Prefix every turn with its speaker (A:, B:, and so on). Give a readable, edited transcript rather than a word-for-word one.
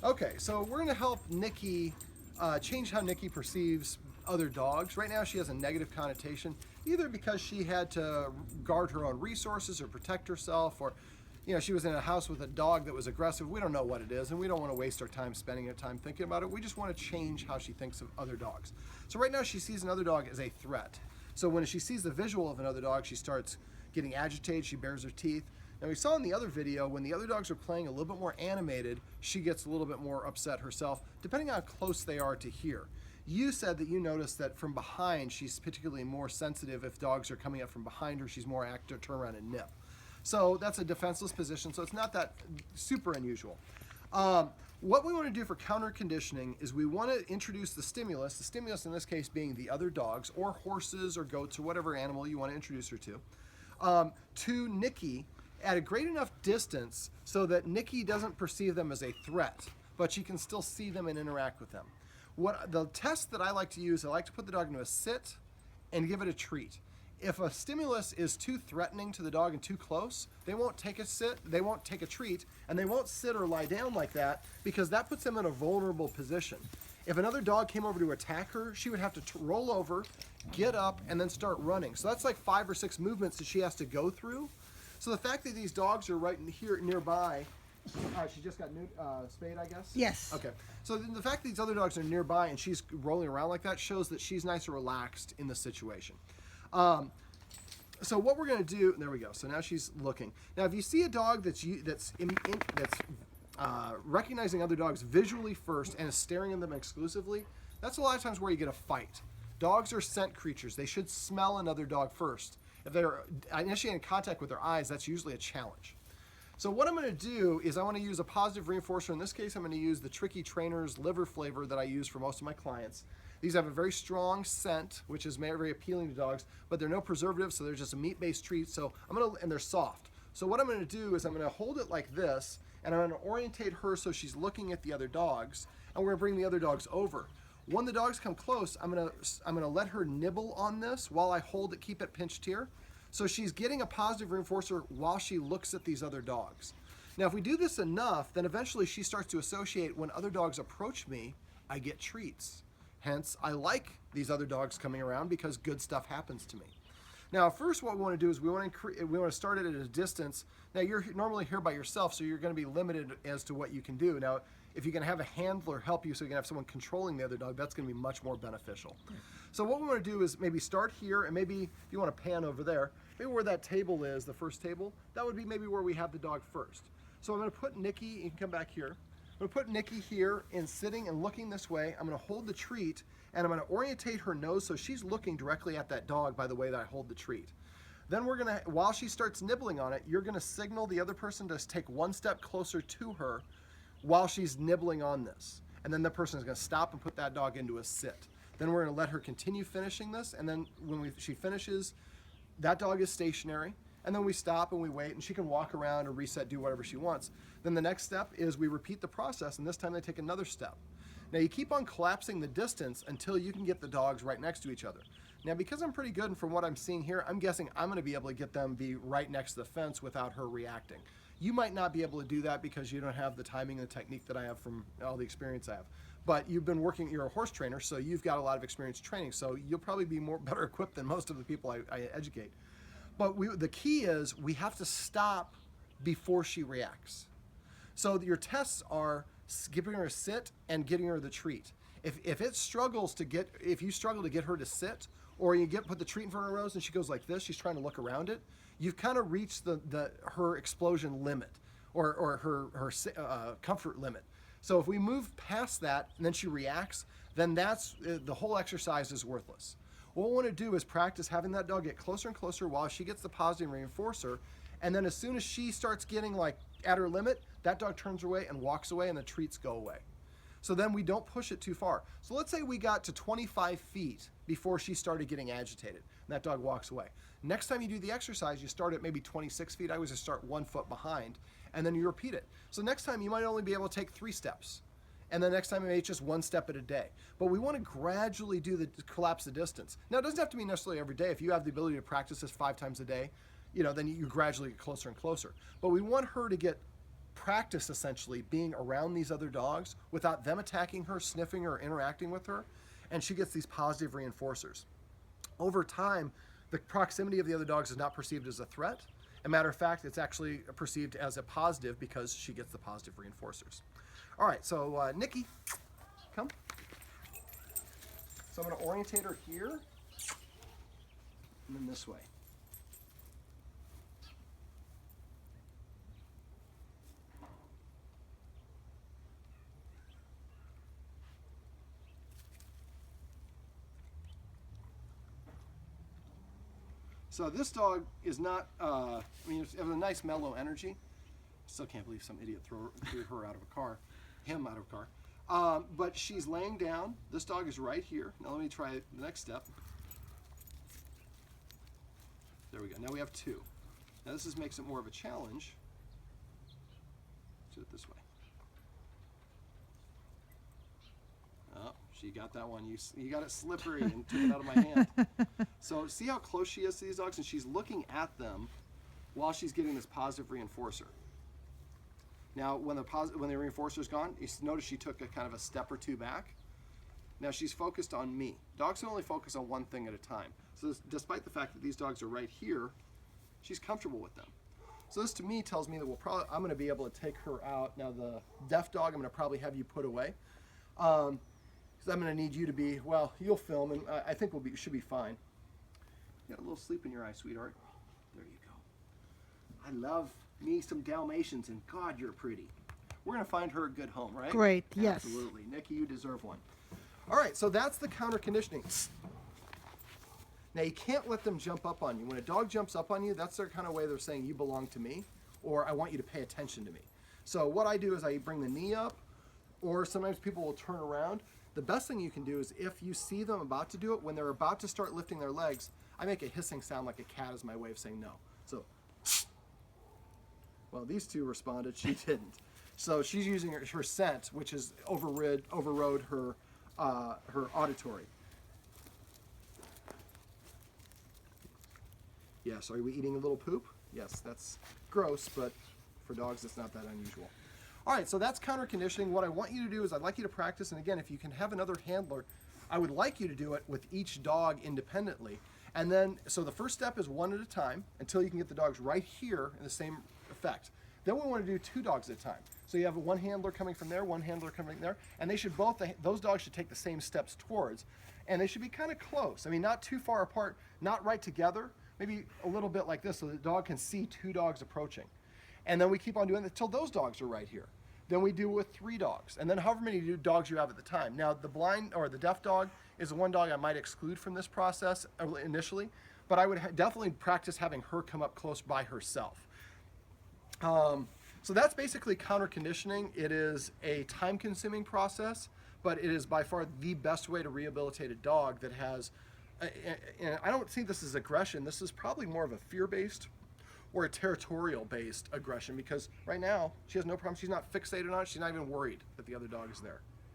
A: Okay, so we're gonna help Nikki change how Nikki perceives other dogs. Right now she has a negative connotation, either because she had to guard her own resources or protect herself, or she was in a house with a dog that was aggressive. We don't know what it is, and we don't want to waste our time spending our time thinking about it. We just want to change how she thinks of other dogs. So right now she sees another dog as a threat. So when she sees the visual of another dog, she starts getting agitated, she bares her teeth. Now we saw in the other video, when the other dogs are playing a little bit more animated, she gets a little bit more upset herself, depending on how close they are to here. You said that you noticed that from behind, she's particularly more sensitive. If dogs are coming up from behind her, she's more apt to turn around and nip. So that's a defenseless position, so it's not that super unusual. What we want to do for counter conditioning is we want to introduce the stimulus in this case being the other dogs or horses or goats or whatever animal you want to introduce her to Nikki at a great enough distance so that Nikki doesn't perceive them as a threat, but she can still see them and interact with them. The test that I like to use, I like to put the dog into a sit and give it a treat. If a stimulus is too threatening to the dog and too close, they won't take a sit, they won't take a treat, and they won't sit or lie down like that because that puts them in a vulnerable position. If another dog came over to attack her, she would have to roll over, get up, and then start running. So that's like 5 or 6 movements that she has to go through. So the fact that these dogs are right in here nearby, she just got spayed, I guess?
B: Yes.
A: Okay. So the fact that these other dogs are nearby and she's rolling around like that shows that she's nice and relaxed in the situation. So what we're going to do, there we go. So now she's looking. Now, if you see a dog that's recognizing other dogs visually first and is staring at them exclusively, that's a lot of times where you get a fight. Dogs are scent creatures. They should smell another dog first. If they're initiating contact with their eyes, that's usually a challenge. So what I'm going to do is I want to use a positive reinforcer. In this case, I'm going to use the Tricky Trainer's liver flavor that I use for most of my clients. These have a very strong scent, which is very appealing to dogs, but they're no preservatives, so they're just a meat-based treat. So and they're soft. So what I'm going to do is I'm going to hold it like this, and I'm going to orientate her so she's looking at the other dogs, and we're going to bring the other dogs over. When the dogs come close, I'm gonna let her nibble on this while I hold it, keep it pinched here. So she's getting a positive reinforcer while she looks at these other dogs. Now, if we do this enough, then eventually she starts to associate when other dogs approach me, I get treats. Hence, I like these other dogs coming around because good stuff happens to me. Now, first what we want to do is we want to start it at a distance. Now, you're normally here by yourself, so you're going to be limited as to what you can do. Now, if you can have a handler help you so you can have someone controlling the other dog, that's going to be much more beneficial. So what we want to do is maybe start here, and maybe if you want to pan over there, maybe where that table is, the first table, that would be maybe where we have the dog first. So I'm going to put Nikki, you can come back here. I'm going to put Nikki here and sitting and looking this way. I'm going to hold the treat, and I'm going to orientate her nose so she's looking directly at that dog by the way that I hold the treat. Then we're going to, while she starts nibbling on it, you're going to signal the other person to take one step closer to her while she's nibbling on this. And then the person is going to stop and put that dog into a sit. Then we're going to let her continue finishing this, and then when she finishes, that dog is stationary, and then we stop and we wait, and she can walk around or reset, do whatever she wants. Then the next step is we repeat the process, and this time they take another step. Now you keep on collapsing the distance until you can get the dogs right next to each other. Now, because I'm pretty good, and from what I'm seeing here, I'm guessing I'm going to be able to get them be right next to the fence without her reacting. You might not be able to do that because you don't have the timing and the technique that I have from all the experience I have. But you've been working, you're a horse trainer, so you've got a lot of experience training, so you'll probably be better equipped than most of the people I educate. But the key is we have to stop before she reacts. So your tests are giving her a sit and getting her the treat. If you struggle to get her to sit, or you put the treat in front of her nose and she goes like this, she's trying to look around it, you've kind of reached her explosion limit or her comfort limit. So if we move past that and then she reacts, then that's the whole exercise is worthless. What we want to do is practice having that dog get closer and closer while she gets the positive reinforcer, and then as soon as she starts getting like at her limit, that dog turns away and walks away and the treats go away. So then we don't push it too far. So let's say we got to 25 feet before she started getting agitated, and that dog walks away. Next time you do the exercise, you start at maybe 26 feet. I always just start 1 foot behind, and then you repeat it. So next time you might only be able to take 3 steps, and the next time maybe it's just 1 step at a day. But we want to gradually collapse the distance. Now, it doesn't have to be necessarily every day. If you have the ability to practice this 5 times a day, then you gradually get closer and closer. But we want her to get practice essentially being around these other dogs without them attacking her, sniffing her, interacting with her, and she gets these positive reinforcers. Over time, the proximity of the other dogs is not perceived as a threat. As a matter of fact, it's actually perceived as a positive because she gets the positive reinforcers. All right, so Nikki, come. So I'm going to orientate her here and then this way. So this dog is not, I mean, it has a nice mellow energy. Still can't believe some idiot threw her out of a car, him out of a car. But she's laying down. This dog is right here. Now let me try the next step. There we go. Now we have two. Now this makes it more of a challenge. Let's do it this way. Oh, she got that one. You got it slippery and took it out of my hand. So see how close she is to these dogs, and she's looking at them while she's getting this positive reinforcer. Now, when the reinforcer is gone, you notice she took a kind of a step or two back. Now she's focused on me. Dogs can only focus on one thing at a time. So despite the fact that these dogs are right here, she's comfortable with them. So this to me tells me that I'm going to be able to take her out. Now the deaf dog, I'm going to probably have you put away. Because I'm going to need you to be, well, you'll film, and I think should be fine. You got a little sleep in your eye, sweetheart. There you go. I love me some Dalmatians, and God, you're pretty. We're going to find her a good home, right?
B: Great, yes.
A: Absolutely. Nikki, you deserve one. All right, so that's the counter conditioning. Now, you can't let them jump up on you. When a dog jumps up on you, that's their kind of way they're saying, you belong to me, or I want you to pay attention to me. So what I do is I bring the knee up, or sometimes people will turn around. The best thing you can do is if you see them about to do it, when they're about to start lifting their legs, I make a hissing sound like a cat as my way of saying no. So, well, these two responded, she didn't. So she's using her scent, which has overrode her auditory. Yes, are we eating a little poop? Yes, that's gross, but for dogs, it's not that unusual. All right, so that's counter conditioning. What I want you to do is I'd like you to practice, and again, if you can have another handler, I would like you to do it with each dog independently. And then, so the first step is one at a time until you can get the dogs right here in the same effect. Then we want to do two dogs at a time. So you have one handler coming from there, one handler coming there, and they should those dogs should take the same steps towards, and they should be kind of close. I mean, not too far apart, not right together, maybe a little bit like this so the dog can see two dogs approaching. And then we keep on doing it until those dogs are right here. Then we do with three dogs, and then however many dogs you have at the time. Now, the blind or the deaf dog is the one dog I might exclude from this process initially, but I would definitely practice having her come up close by herself. So that's basically counter conditioning. It is a time-consuming process, but it is by far the best way to rehabilitate a dog that has, and I don't think this is aggression. This is probably more of a fear-based or a territorial-based aggression, because right now she has no problem. She's not fixated on it. She's not even worried that the other dog is there.